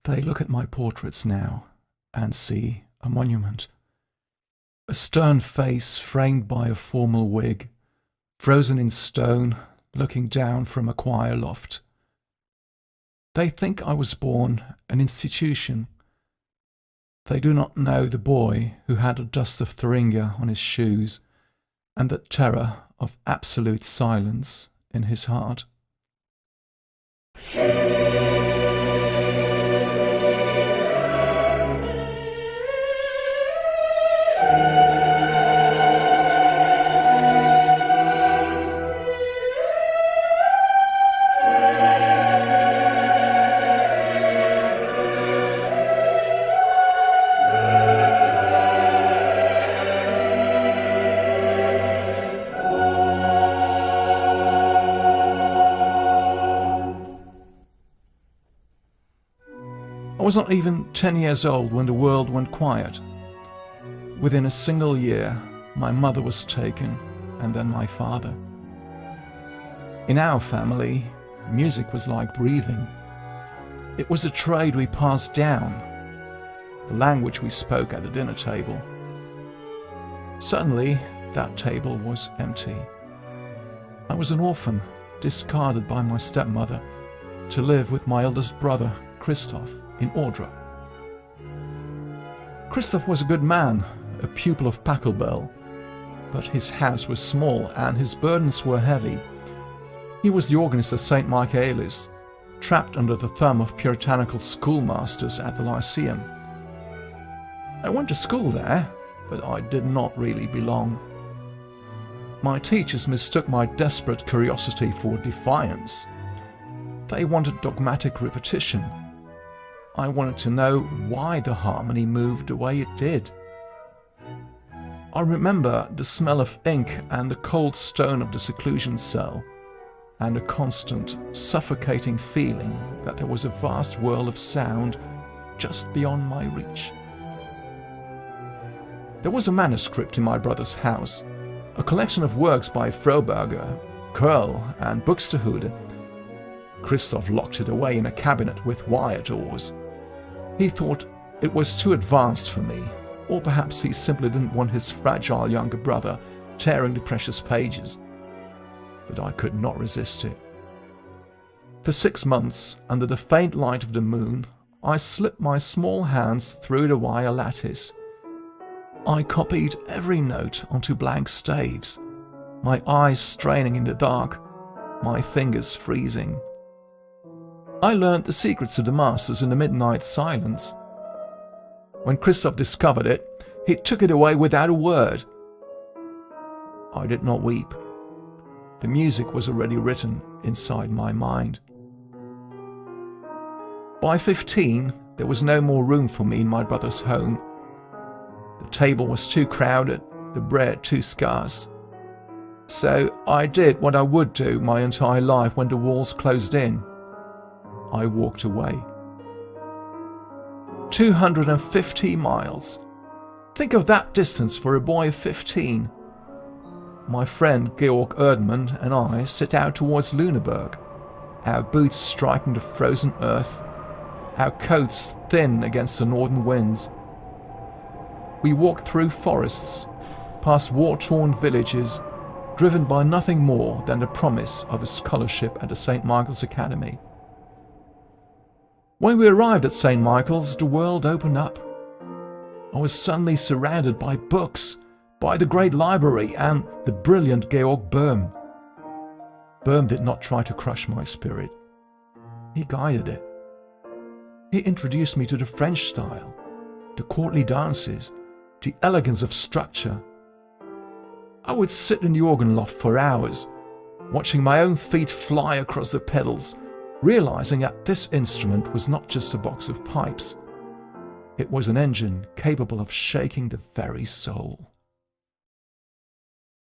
They look at my portraits now and see a monument. A stern face framed by a formal wig, frozen in stone, looking down from a choir loft. They think I was born an institution. They do not know the boy who had the dust of Thuringia on his shoes and the terror of absolute silence in his heart. I was not even 10 years old when the world went quiet. Within a single year, my mother was taken, and then my father. In our family, music was like breathing. It was a trade we passed down, the language we spoke at the dinner table. Suddenly, that table was empty. I was an orphan, discarded by my stepmother, to live with my eldest brother, Christoph, in Ordre. Christoph was a good man, a pupil of Pachelbel, but his house was small and his burdens were heavy. He was the organist at St. Michaelis, trapped under the thumb of puritanical schoolmasters at the Lyceum. I went to school there, but I did not really belong. My teachers mistook my desperate curiosity for defiance. They wanted dogmatic repetition. I wanted to know why the harmony moved the way it did. I remember the smell of ink and the cold stone of the seclusion cell, and a constant, suffocating feeling that there was a vast world of sound just beyond my reach. There was a manuscript in my brother's house, a collection of works by Froberger, Curl, and Buxtehude. Christoph locked it away in a cabinet with wire doors. He thought it was too advanced for me, or perhaps he simply didn't want his fragile younger brother tearing the precious pages. But I could not resist it. For 6 months, under the faint light of the moon, I slipped my small hands through the wire lattice. I copied every note onto blank staves, my eyes straining in the dark, my fingers freezing. I learned the secrets of the masters in the midnight silence. When Christoph discovered it, he took it away without a word. I did not weep. The music was already written inside my mind. By 15, there was no more room for me in my brother's home. The table was too crowded, the bread too scarce. So I did what I would do my entire life when the walls closed in. I walked away. 250 miles. Think of that distance for a boy of 15. My friend Georg Erdmann and I set out towards Lüneburg, our boots striking the frozen earth, our coats thin against the northern winds. We walked through forests, past war-torn villages, driven by nothing more than the promise of a scholarship at the St. Michael's Academy. When we arrived at St. Michael's, the world opened up. I was suddenly surrounded by books, by the great library and the brilliant Georg Böhm. Böhm did not try to crush my spirit. He guided it. He introduced me to the French style, the courtly dances, the elegance of structure. I would sit in the organ loft for hours, watching my own feet fly across the pedals, realizing that this instrument was not just a box of pipes. It was an engine capable of shaking the very soul.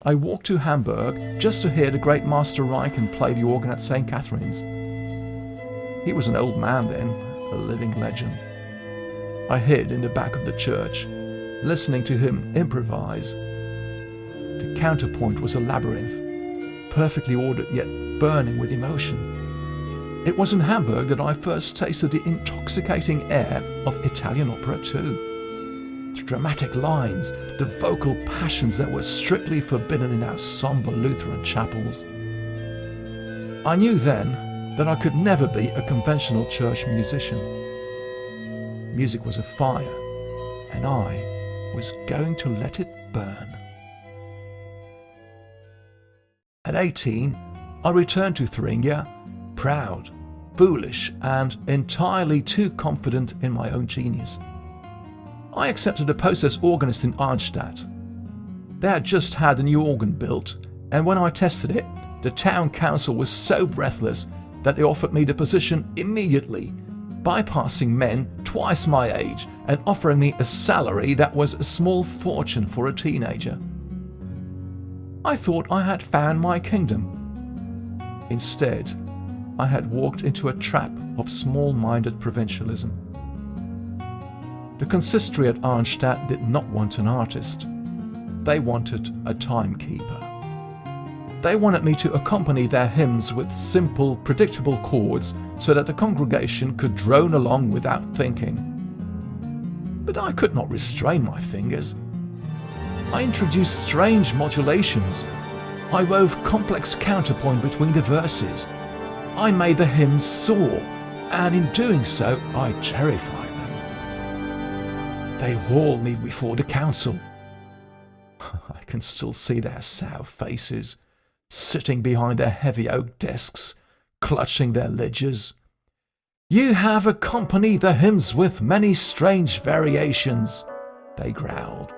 I walked to Hamburg just to hear the great Master Reichen play the organ at St. Catherine's. He was an old man then, a living legend. I hid in the back of the church, listening to him improvise. The counterpoint was a labyrinth, perfectly ordered yet burning with emotion. It was in Hamburg that I first tasted the intoxicating air of Italian opera too. The dramatic lines, the vocal passions that were strictly forbidden in our somber Lutheran chapels. I knew then that I could never be a conventional church musician. Music was a fire, and I was going to let it burn. At 18, I returned to Thuringia, proud, foolish, and entirely too confident in my own genius. I accepted a post as organist in Arnstadt. They had just had a new organ built, and when I tested it, the town council was so breathless that they offered me the position immediately, bypassing men twice my age and offering me a salary that was a small fortune for a teenager. I thought I had found my kingdom. Instead, I had walked into a trap of small-minded provincialism. The consistory at Arnstadt did not want an artist. They wanted a timekeeper. They wanted me to accompany their hymns with simple, predictable chords so that the congregation could drone along without thinking. But I could not restrain my fingers. I introduced strange modulations. I wove complex counterpoint between the verses. I made the hymns soar, and in doing so, I terrified them. They hauled me before the council. I can still see their sour faces, sitting behind their heavy oak desks, clutching their ledgers. "You have accompanied the hymns with many strange variations," they growled,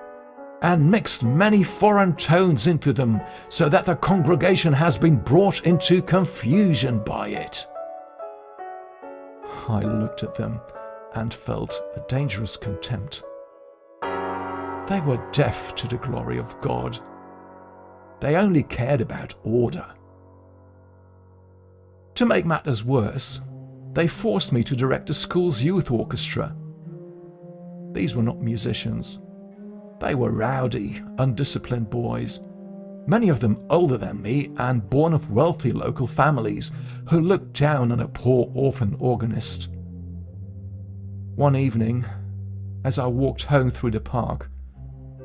"and mixed many foreign tones into them, so that the congregation has been brought into confusion by it." I looked at them and felt a dangerous contempt. They were deaf to the glory of God. They only cared about order. To make matters worse, they forced me to direct the school's youth orchestra. These were not musicians. They were rowdy, undisciplined boys, many of them older than me and born of wealthy local families who looked down on a poor orphan organist. One evening, as I walked home through the park,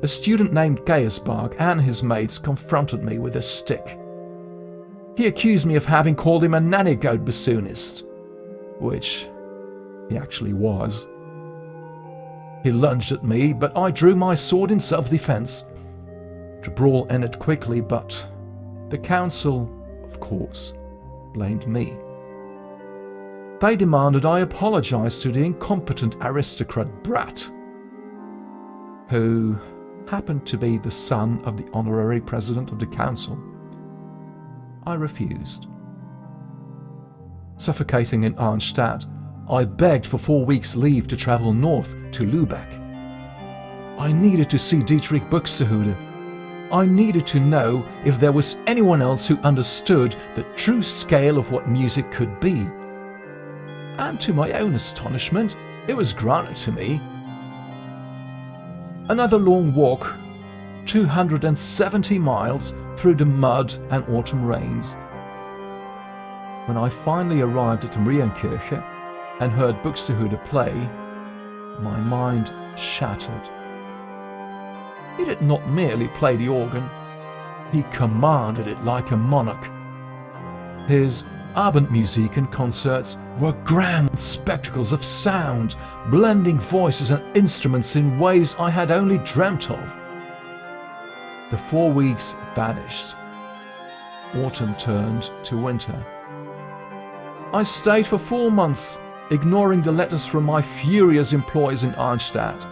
a student named Bach and his mates confronted me with a stick. He accused me of having called him a nanny-goat bassoonist, which he actually was. He lunged at me, but I drew my sword in self-defense. The brawl ended quickly, but the council, of course, blamed me. They demanded I apologize to the incompetent aristocrat brat, who happened to be the son of the honorary president of the council. I refused. Suffocating in Arnstadt, I begged for 4 weeks' leave to travel north to Lübeck. I needed to see Dietrich Buxtehude. I needed to know if there was anyone else who understood the true scale of what music could be. And to my own astonishment, it was granted to me. Another long walk, 270 miles through the mud and autumn rains. When I finally arrived at the Marienkirche and heard Buxtehude play, my mind shattered. He did not merely play the organ, he commanded it like a monarch. His Abendmusik concerts were grand spectacles of sound, blending voices and instruments in ways I had only dreamt of. The 4 weeks vanished. Autumn turned to winter. I stayed for 4 months, ignoring the letters from my furious employees in Arnstadt.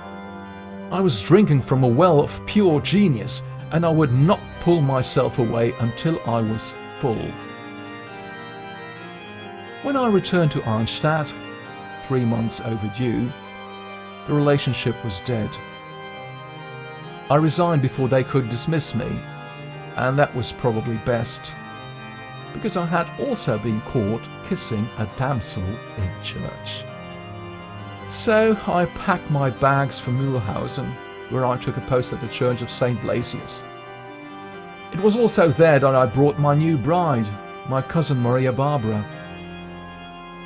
I was drinking from a well of pure genius, and I would not pull myself away until I was full. When I returned to Arnstadt, 3 months overdue, the relationship was dead. I resigned before they could dismiss me, and that was probably best, because I had also been caught kissing a damsel in church. So I packed my bags for Mühlhausen, where I took a post at the Church of St. Blasius. It was also there that I brought my new bride, my cousin Maria Barbara.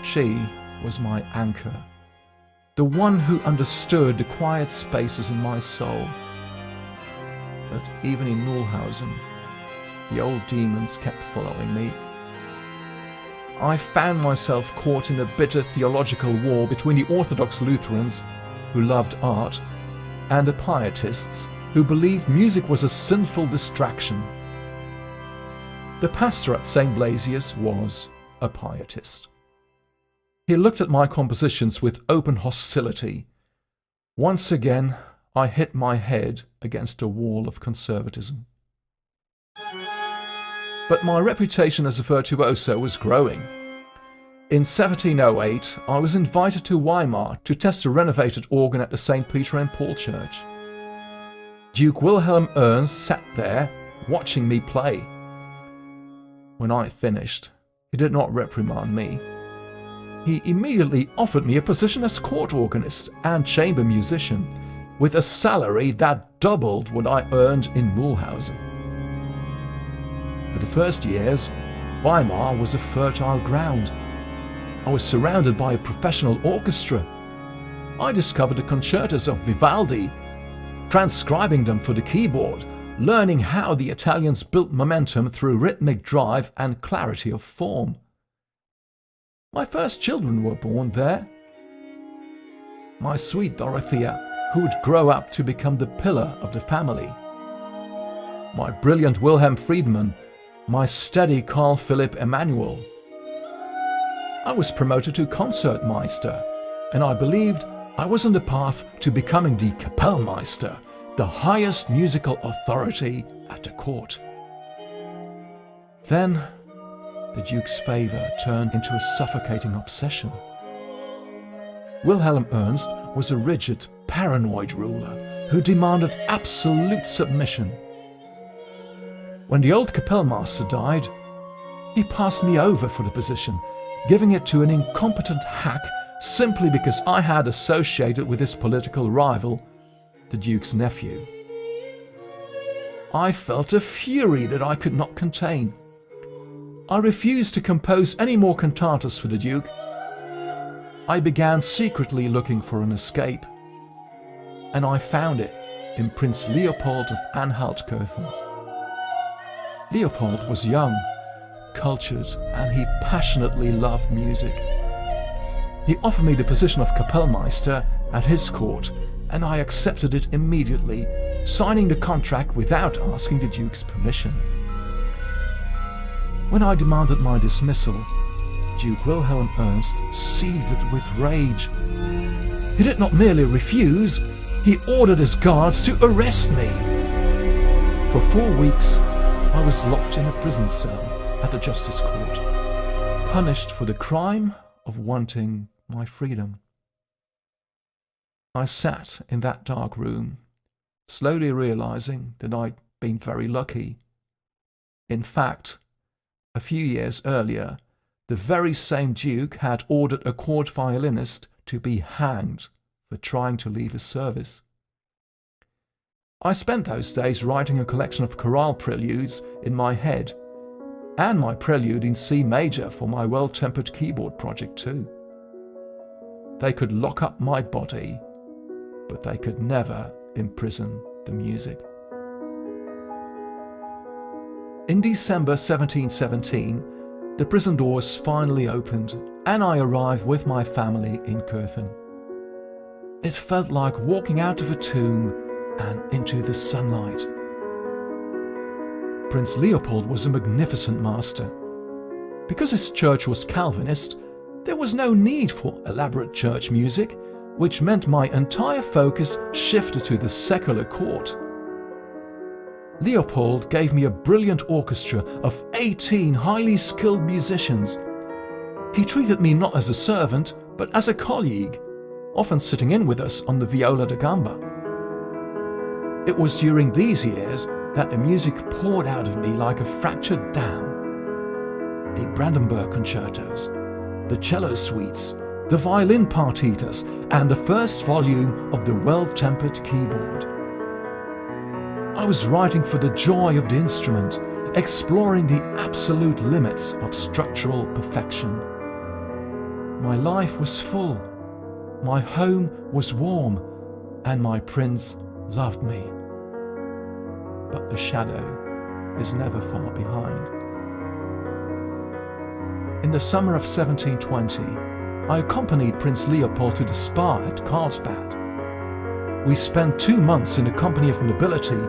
She was my anchor, the one who understood the quiet spaces in my soul. But even in Mulhausen, the old demons kept following me. I found myself caught in a bitter theological war between the Orthodox Lutherans, who loved art, and the Pietists, who believed music was a sinful distraction. The pastor at St. Blasius was a Pietist. He looked at my compositions with open hostility. Once again, I hit my head against a wall of conservatism. But my reputation as a virtuoso was growing. In 1708, I was invited to Weimar to test a renovated organ at the St. Peter and Paul Church. Duke Wilhelm Ernst sat there, watching me play. When I finished, he did not reprimand me. He immediately offered me a position as court organist and chamber musician, with a salary that doubled what I earned in Mulhausen. For the first years, Weimar was a fertile ground. I was surrounded by a professional orchestra. I discovered the concertos of Vivaldi, transcribing them for the keyboard, learning how the Italians built momentum through rhythmic drive and clarity of form. My first children were born there. My sweet Dorothea, who would grow up to become the pillar of the family. My brilliant Wilhelm Friedmann, my steady Carl Philipp Emanuel. I was promoted to Concertmeister, and I believed I was on the path to becoming the Kapellmeister, the highest musical authority at the court. Then, the Duke's favour turned into a suffocating obsession. Wilhelm Ernst was a rigid, paranoid ruler who demanded absolute submission. When the old Kapellmeister died, he passed me over for the position, giving it to an incompetent hack simply because I had associated with his political rival, the Duke's nephew. I felt a fury that I could not contain. I refused to compose any more cantatas for the Duke. I began secretly looking for an escape, and I found it in Prince Leopold of Anhalt-Köthen. Leopold was young, cultured, and he passionately loved music. He offered me the position of Kapellmeister at his court, and I accepted it immediately, signing the contract without asking the Duke's permission. When I demanded my dismissal, Duke Wilhelm Ernst seethed with rage. He did not merely refuse, he ordered his guards to arrest me. For 4 weeks, I was locked in a prison cell at the Justice Court, punished for the crime of wanting my freedom. I sat in that dark room, slowly realizing that I'd been very lucky. In fact, a few years earlier, the very same Duke had ordered a court violinist to be hanged for trying to leave his service. I spent those days writing a collection of chorale preludes in my head, and my prelude in C major for my well-tempered keyboard project too. They could lock up my body, but they could never imprison the music. In December 1717, the prison doors finally opened, and I arrived with my family in Köthen. It felt like walking out of a tomb and into the sunlight. Prince Leopold was a magnificent master. Because his church was Calvinist, there was no need for elaborate church music, which meant my entire focus shifted to the secular court. Leopold gave me a brilliant orchestra of 18 highly skilled musicians. He treated me not as a servant, but as a colleague, often sitting in with us on the viola da gamba. It was during these years that the music poured out of me like a fractured dam. The Brandenburg concertos, the cello suites, the violin partitas, and the first volume of the well-tempered keyboard. I was writing for the joy of the instrument, exploring the absolute limits of structural perfection. My life was full, my home was warm, and my prince loved me. But the shadow is never far behind. In the summer of 1720, I accompanied Prince Leopold to the spa at Carlsbad. We spent 2 months in the company of nobility,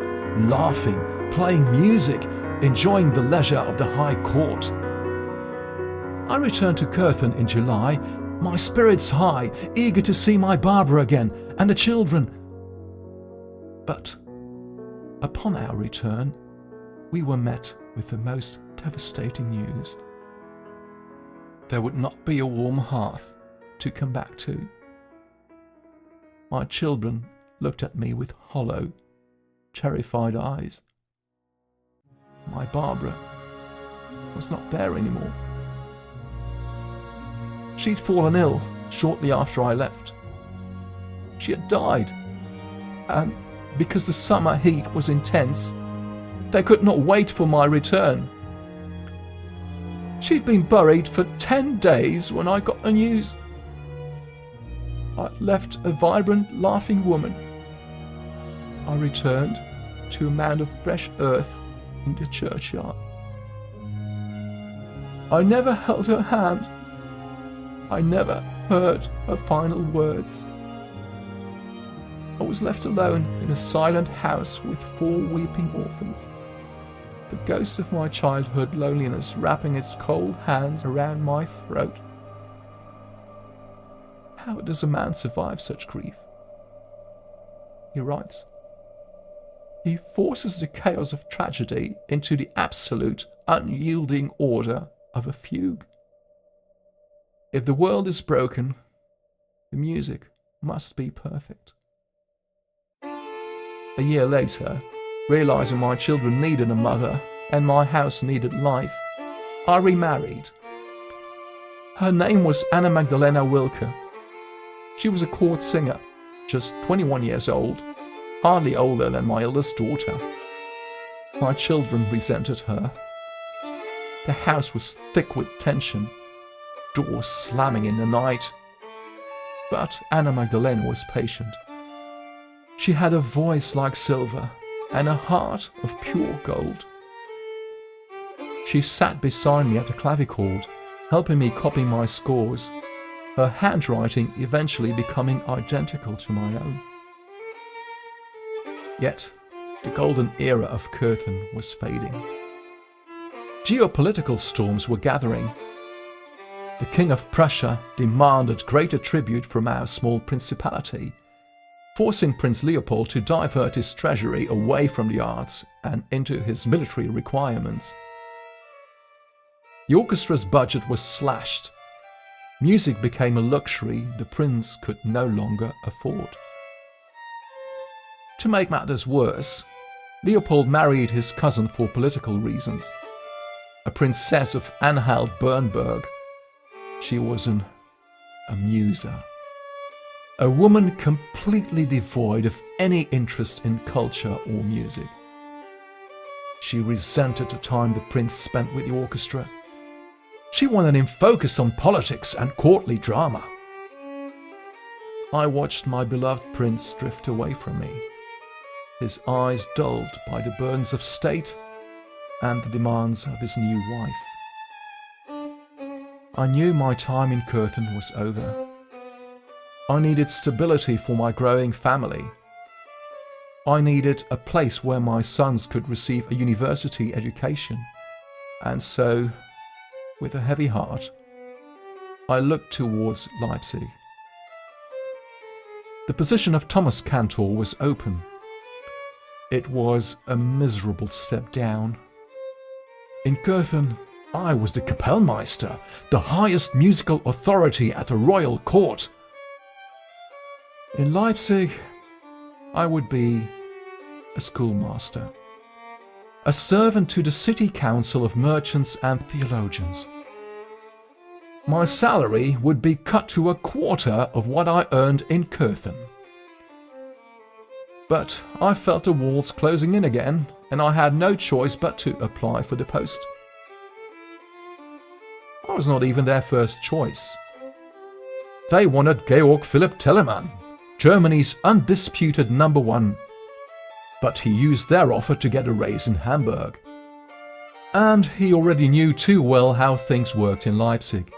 laughing, playing music, enjoying the leisure of the high court. I returned to Curtin in July, my spirits high, eager to see my Barbara again and the children. But upon our return, we were met with the most devastating news. There would not be a warm hearth to come back to. My children looked at me with hollow, terrified eyes. My Barbara was not there anymore. She'd fallen ill shortly after I left. She had died, and because the summer heat was intense, they could not wait for my return. She'd been buried for 10 days when I got the news. I'd left a vibrant, laughing woman. I returned to a mound of fresh earth in the churchyard. I never held her hand. I never heard her final words. I was left alone in a silent house with 4 weeping orphans, the ghost of my childhood loneliness wrapping its cold hands around my throat. How does a man survive such grief? He writes, he forces the chaos of tragedy into the absolute, unyielding order of a fugue. If the world is broken, the music must be perfect. A year later, realizing my children needed a mother and my house needed life, I remarried. Her name was Anna Magdalena Wilke. She was a court singer, just 21 years old, hardly older than my eldest daughter. My children resented her. The house was thick with tension, doors slamming in the night. But Anna Magdalena was patient. She had a voice like silver and a heart of pure gold. She sat beside me at the clavichord, helping me copy my scores, her handwriting eventually becoming identical to my own. Yet, the golden era of Curtin was fading. Geopolitical storms were gathering. The King of Prussia demanded greater tribute from our small principality, forcing Prince Leopold to divert his treasury away from the arts and into his military requirements. The orchestra's budget was slashed. Music became a luxury the prince could no longer afford. To make matters worse, Leopold married his cousin for political reasons, a princess of Anhalt-Bernburg. She was an amuser, a woman completely devoid of any interest in culture or music. She resented the time the prince spent with the orchestra. She wanted him focused on politics and courtly drama. I watched my beloved prince drift away from me, his eyes dulled by the burdens of state and the demands of his new wife. I knew my time in Curtin was over. I needed stability for my growing family. I needed a place where my sons could receive a university education, and so, with a heavy heart, I looked towards Leipzig. The position of Thomas Cantor was open. It was a miserable step down. In Curtin, I was the Kapellmeister, the highest musical authority at the royal court. In Leipzig, I would be a schoolmaster, a servant to the city council of merchants and theologians. My salary would be cut to a quarter of what I earned in Curtin. But I felt the walls closing in again, and I had no choice but to apply for the post. I was not even their first choice. They wanted Georg Philipp Telemann, Germany's undisputed #1, but he used their offer to get a raise in Hamburg. And he already knew too well how things worked in Leipzig.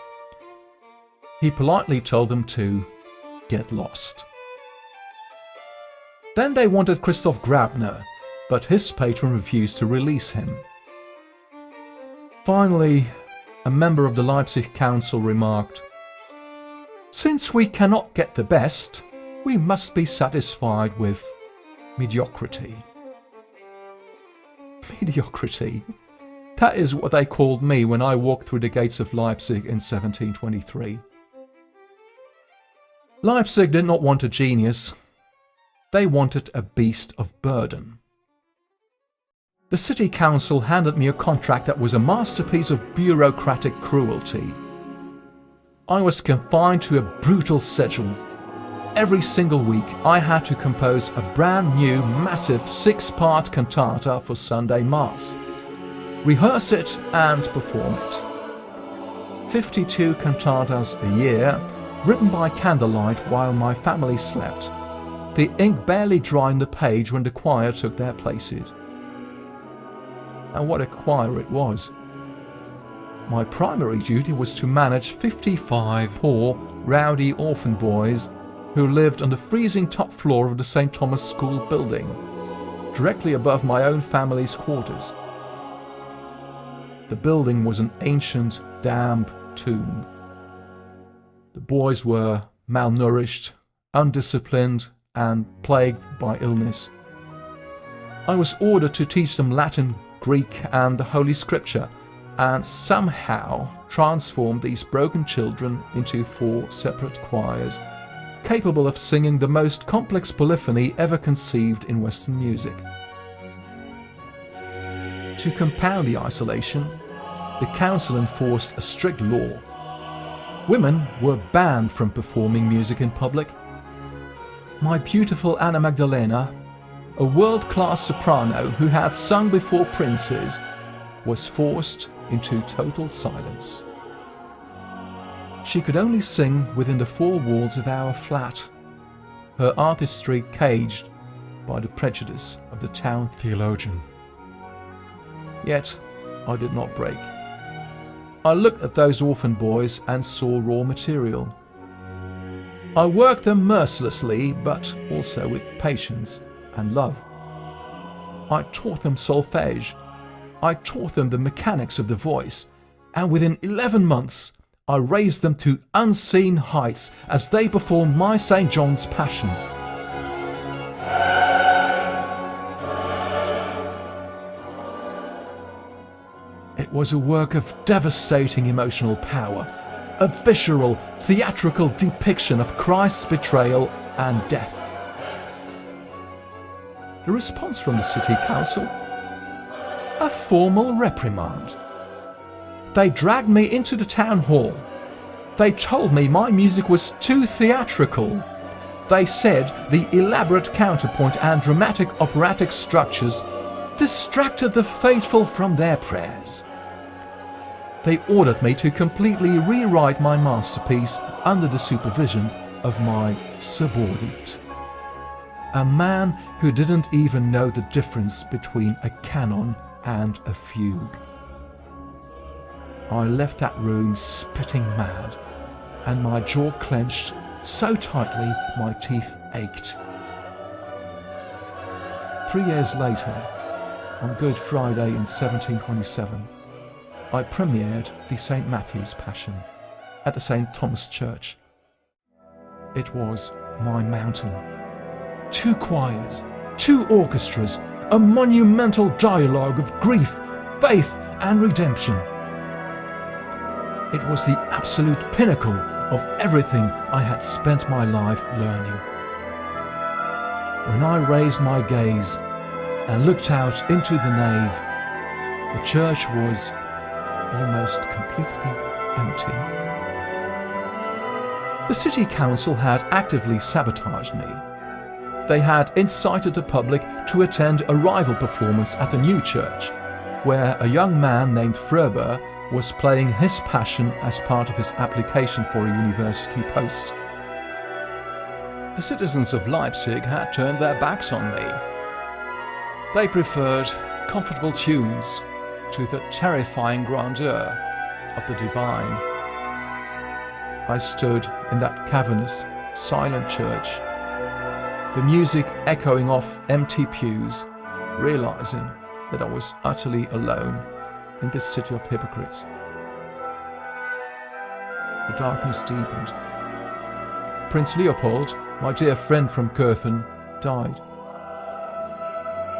He politely told them to get lost. Then they wanted Christoph Grabner, but his patron refused to release him. Finally, a member of the Leipzig Council remarked, "Since we cannot get the best, we must be satisfied with mediocrity." Mediocrity. That is what they called me when I walked through the gates of Leipzig in 1723. Leipzig did not want a genius. They wanted a beast of burden. The city council handed me a contract that was a masterpiece of bureaucratic cruelty. I was confined to a brutal schedule. Every single week I had to compose a brand new massive 6-part cantata for Sunday Mass, rehearse it and perform it. 52 cantatas a year, written by candlelight while my family slept, the ink barely dry on the page when the choir took their places. And what a choir it was. My primary duty was to manage 55 poor, rowdy orphan boys who lived on the freezing top floor of the St. Thomas School building, directly above my own family's quarters. The building was an ancient, damp tomb. The boys were malnourished, undisciplined, and plagued by illness. I was ordered to teach them Latin, Greek, and the Holy Scripture, and somehow transform these broken children into 4 separate choirs, capable of singing the most complex polyphony ever conceived in Western music. To compound the isolation, the council enforced a strict law. Women were banned from performing music in public. My beautiful Anna Magdalena, a world-class soprano who had sung before princes, was forced into total silence. She could only sing within the 4 walls of our flat, her artistry caged by the prejudice of the town theologian. Yet I did not break. I looked at those orphan boys and saw raw material. I worked them mercilessly, but also with patience and love. I taught them solfège. I taught them the mechanics of the voice, and within 11 months I raised them to unseen heights as they performed my St. John's Passion. It was a work of devastating emotional power, a visceral, theatrical depiction of Christ's betrayal and death. The response from the city council? A formal reprimand. They dragged me into the town hall. They told me my music was too theatrical. They said the elaborate counterpoint and dramatic operatic structures distracted the faithful from their prayers. They ordered me to completely rewrite my masterpiece under the supervision of my subordinate, a man who didn't even know the difference between a canon and a fugue. I left that room spitting mad, and my jaw clenched so tightly my teeth ached. 3 years later, on Good Friday in 1727, I premiered the St. Matthew's Passion at the St. Thomas Church. It was my mountain. 2 choirs, 2 orchestras, a monumental dialogue of grief, faith, and redemption. It was the absolute pinnacle of everything I had spent my life learning. When I raised my gaze and looked out into the nave, the church was almost completely empty. The city council had actively sabotaged me. They had incited the public to attend a rival performance at the new church, where a young man named Frober was playing his passion as part of his application for a university post. The citizens of Leipzig had turned their backs on me. They preferred comfortable tunes to the terrifying grandeur of the divine. I stood in that cavernous, silent church, the music echoing off empty pews, realizing that I was utterly alone in this city of hypocrites. The darkness deepened. Prince Leopold, my dear friend from Kärnten, died.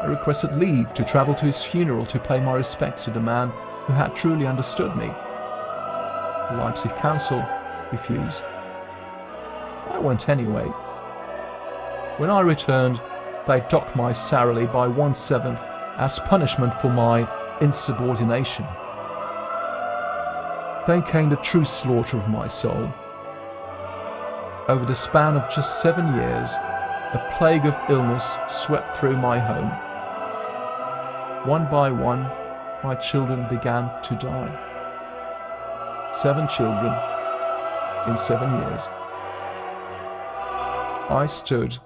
I requested leave to travel to his funeral to pay my respects to the man who had truly understood me. The Leipzig Council refused. I went anyway. When I returned, they docked my salary by 1/7 as punishment for my insubordination. Then came the true slaughter of my soul. Over the span of just 7 years, a plague of illness swept through my home. One by one, my children began to die. 7 children in 7 years. I stood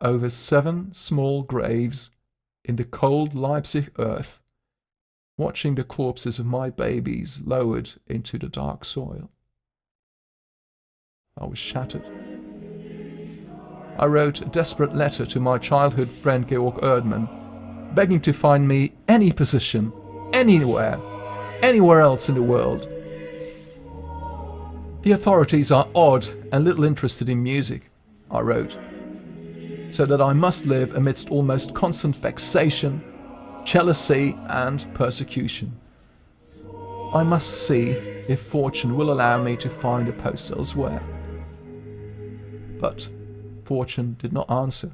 over 7 small graves in the cold Leipzig earth, watching the corpses of my babies lowered into the dark soil. I was shattered. I wrote a desperate letter to my childhood friend Georg Erdmann, begging to find me any position, anywhere else in the world. The authorities are odd and little interested in music, I wrote, so that I must live amidst almost constant vexation, jealousy and persecution. I must see if fortune will allow me to find a post elsewhere. But fortune did not answer.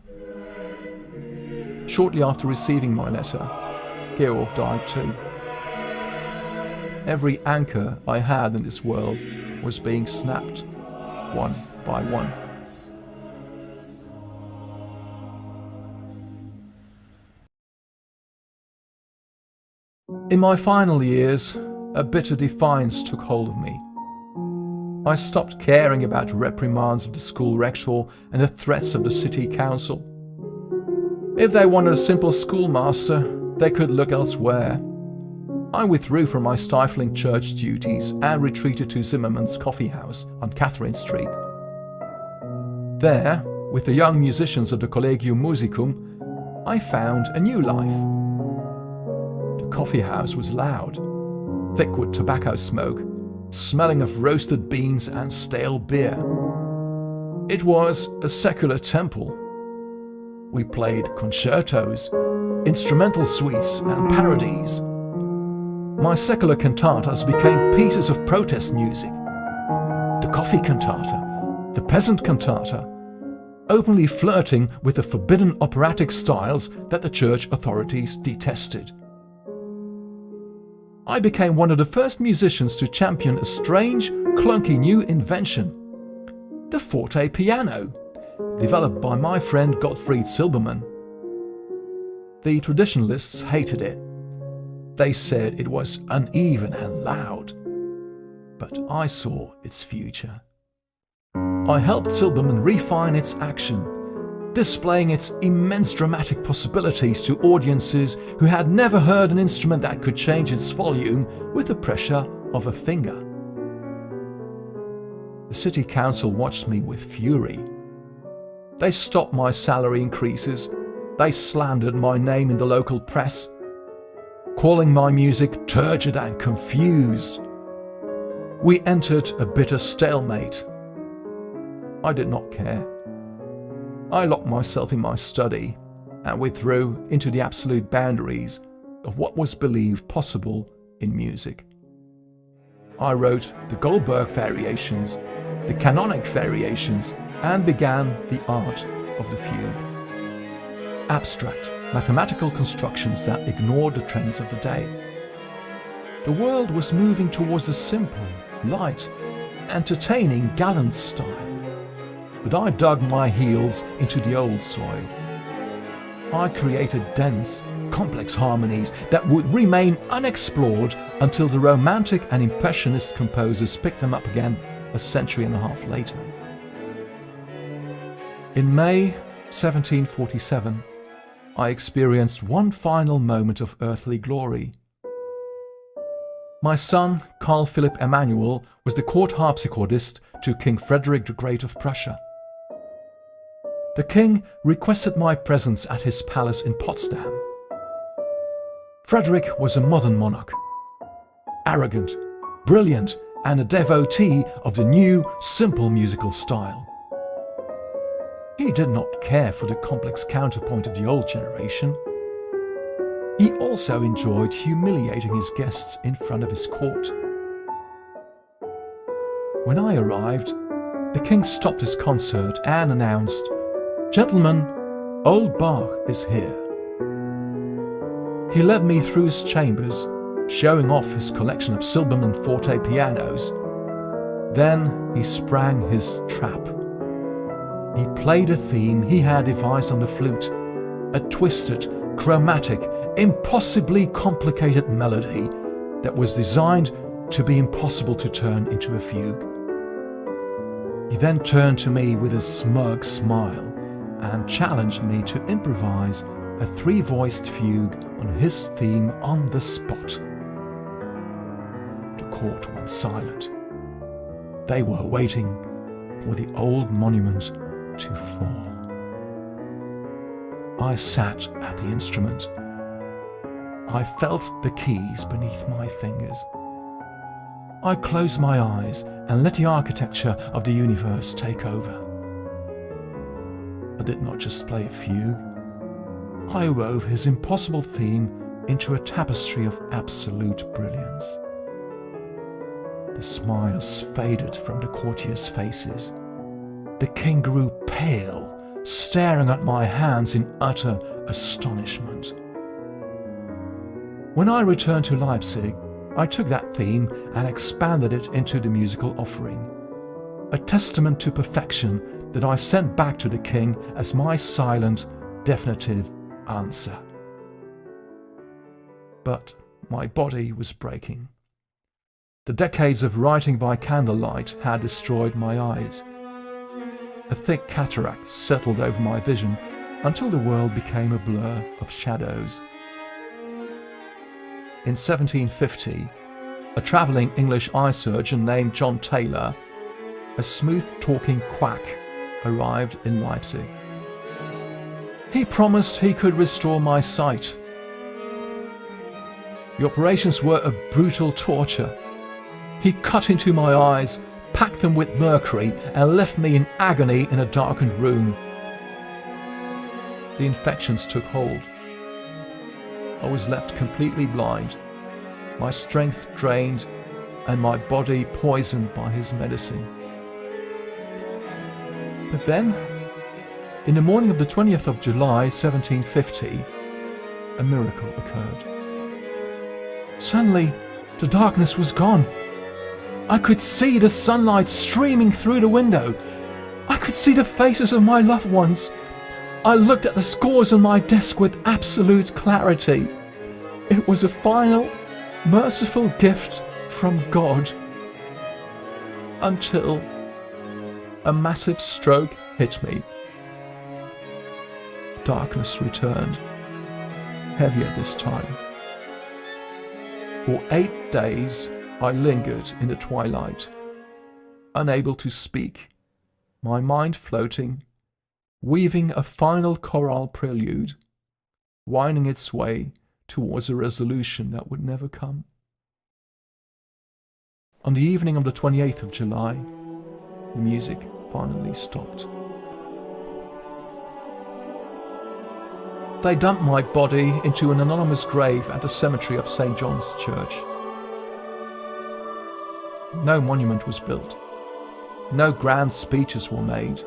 Shortly after receiving my letter, Georg died too. Every anchor I had in this world was being snapped, one by one. In my final years, a bitter defiance took hold of me. I stopped caring about reprimands of the school rector and the threats of the city council. If they wanted a simple schoolmaster, they could look elsewhere. I withdrew from my stifling church duties and retreated to Zimmermann's coffee house on Catherine Street. There, with the young musicians of the Collegium Musicum, I found a new life. The coffee house was loud, thick with tobacco smoke, smelling of roasted beans and stale beer. It was a secular temple. We played concertos, instrumental suites and parodies. My secular cantatas became pieces of protest music. The coffee cantata, the peasant cantata, openly flirting with the forbidden operatic styles that the church authorities detested. I became one of the first musicians to champion a strange, clunky new invention, the forte piano, developed by my friend Gottfried Silbermann. The traditionalists hated it. They said it was uneven and loud, but I saw its future. I helped Silbermann refine its action, displaying its immense dramatic possibilities to audiences who had never heard an instrument that could change its volume with the pressure of a finger. The city council watched me with fury. They stopped my salary increases. They slandered my name in the local press, calling my music turgid and confused. We entered a bitter stalemate. I did not care. I locked myself in my study and withdrew into the absolute boundaries of what was believed possible in music. I wrote the Goldberg variations, the canonic variations, and began the art of the fugue. Abstract, mathematical constructions that ignored the trends of the day. The world was moving towards a simple, light, entertaining, gallant style. But I dug my heels into the old soil. I created dense, complex harmonies that would remain unexplored until the Romantic and Impressionist composers picked them up again a century and a half later. In May 1747, I experienced one final moment of earthly glory. My son, Carl Philipp Emanuel, was the court harpsichordist to King Frederick the Great of Prussia. The king requested my presence at his palace in Potsdam. Frederick was a modern monarch, arrogant, brilliant, and a devotee of the new, simple musical style. He did not care for the complex counterpoint of the old generation. He also enjoyed humiliating his guests in front of his court. When I arrived, the king stopped his concert and announced, "Gentlemen, old Bach is here." He led me through his chambers, showing off his collection of Silbermann forte pianos. Then he sprang his trap. He played a theme he had devised on the flute, a twisted, chromatic, impossibly complicated melody that was designed to be impossible to turn into a fugue. He then turned to me with a smug smile and challenged me to improvise a three-voiced fugue on his theme on the spot. The court went silent. They were waiting for the old monument to fall. I sat at the instrument. I felt the keys beneath my fingers. I closed my eyes and let the architecture of the universe take over. I did not just play a fugue. I wove his impossible theme into a tapestry of absolute brilliance. The smiles faded from the courtiers' faces. The king grew pale, staring at my hands in utter astonishment. When I returned to Leipzig, I took that theme and expanded it into the musical offering, a testament to perfection that I sent back to the king as my silent, definitive answer. But my body was breaking. The decades of writing by candlelight had destroyed my eyes. A thick cataract settled over my vision until the world became a blur of shadows. In 1750, a travelling English eye surgeon named John Taylor, a smooth-talking quack, arrived in Leipzig. He promised he could restore my sight. The operations were a brutal torture. He cut into my eyes, packed them with mercury, and left me in agony in a darkened room. The infections took hold. I was left completely blind, my strength drained, and my body poisoned by his medicine. But then, in the morning of the 20th of July, 1750, a miracle occurred. Suddenly, the darkness was gone. I could see the sunlight streaming through the window. I could see the faces of my loved ones. I looked at the scores on my desk with absolute clarity. It was a final, merciful gift from God. Until a massive stroke hit me. Darkness returned, heavier this time. For 8 days, I lingered in the twilight, unable to speak, my mind floating, weaving a final chorale prelude, winding its way towards a resolution that would never come. On the evening of the 28th of July, the music finally stopped. They dumped my body into an anonymous grave at the cemetery of St. John's Church. No monument was built. No grand speeches were made.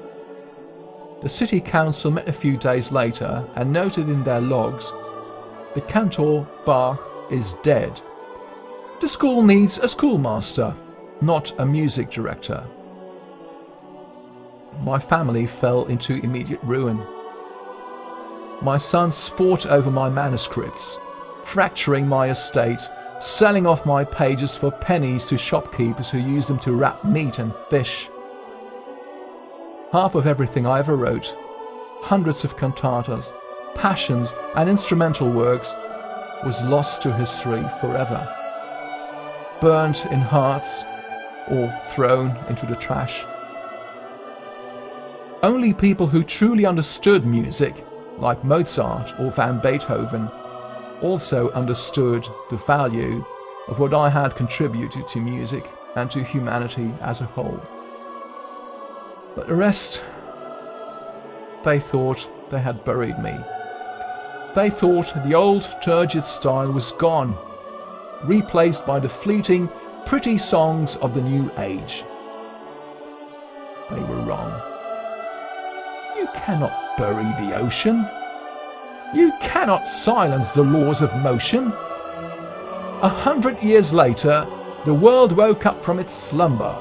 The city council met a few days later and noted in their logs, "The cantor Bach is dead. The school needs a schoolmaster, not a music director." My family fell into immediate ruin. my sons fought over my manuscripts, fracturing my estate, selling off my pages for pennies to shopkeepers who used them to wrap meat and fish. Half of everything I ever wrote, hundreds of cantatas, passions and instrumental works, was lost to history forever, burnt in hearts or thrown into the trash. Only people who truly understood music, like Mozart or Van Beethoven, also understood the value of what I had contributed to music and to humanity as a whole. But the rest, they thought they had buried me. They thought the old turgid style was gone, replaced by the fleeting, pretty songs of the new age. They were wrong. You cannot bury the ocean. You cannot silence the laws of motion. 100 years later, the world woke up from its slumber.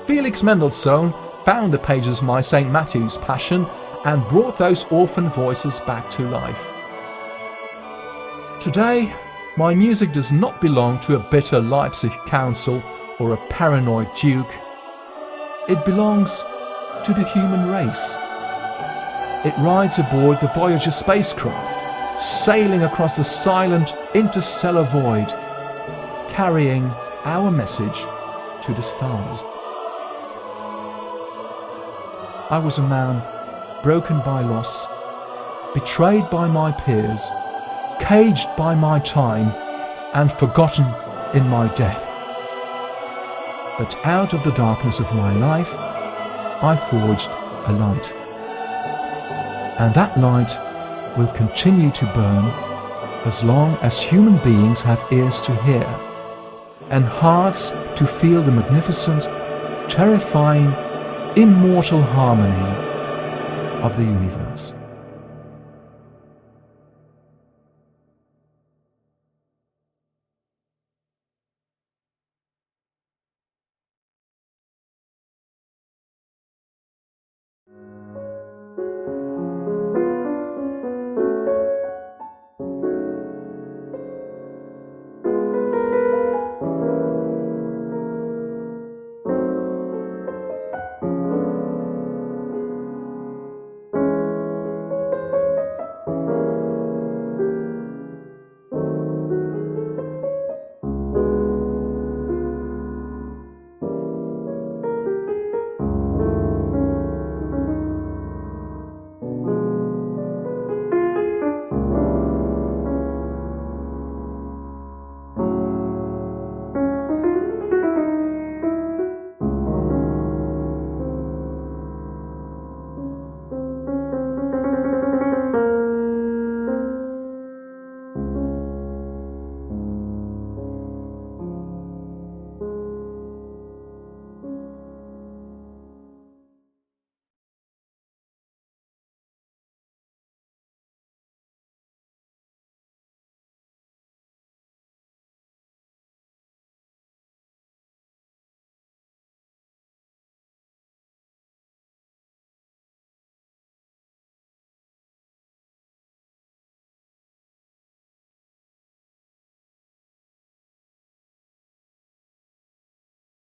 Felix Mendelssohn found the pages of my St. Matthew's Passion and brought those orphan voices back to life. Today, my music does not belong to a bitter Leipzig council or a paranoid duke. It belongs to the human race. It rides aboard the Voyager spacecraft, sailing across the silent interstellar void, carrying our message to the stars. I was a man broken by loss, betrayed by my peers, caged by my time, and forgotten in my death. But out of the darkness of my life, I forged a light. And that light will continue to burn as long as human beings have ears to hear and hearts to feel the magnificent, terrifying, immortal harmony of the universe.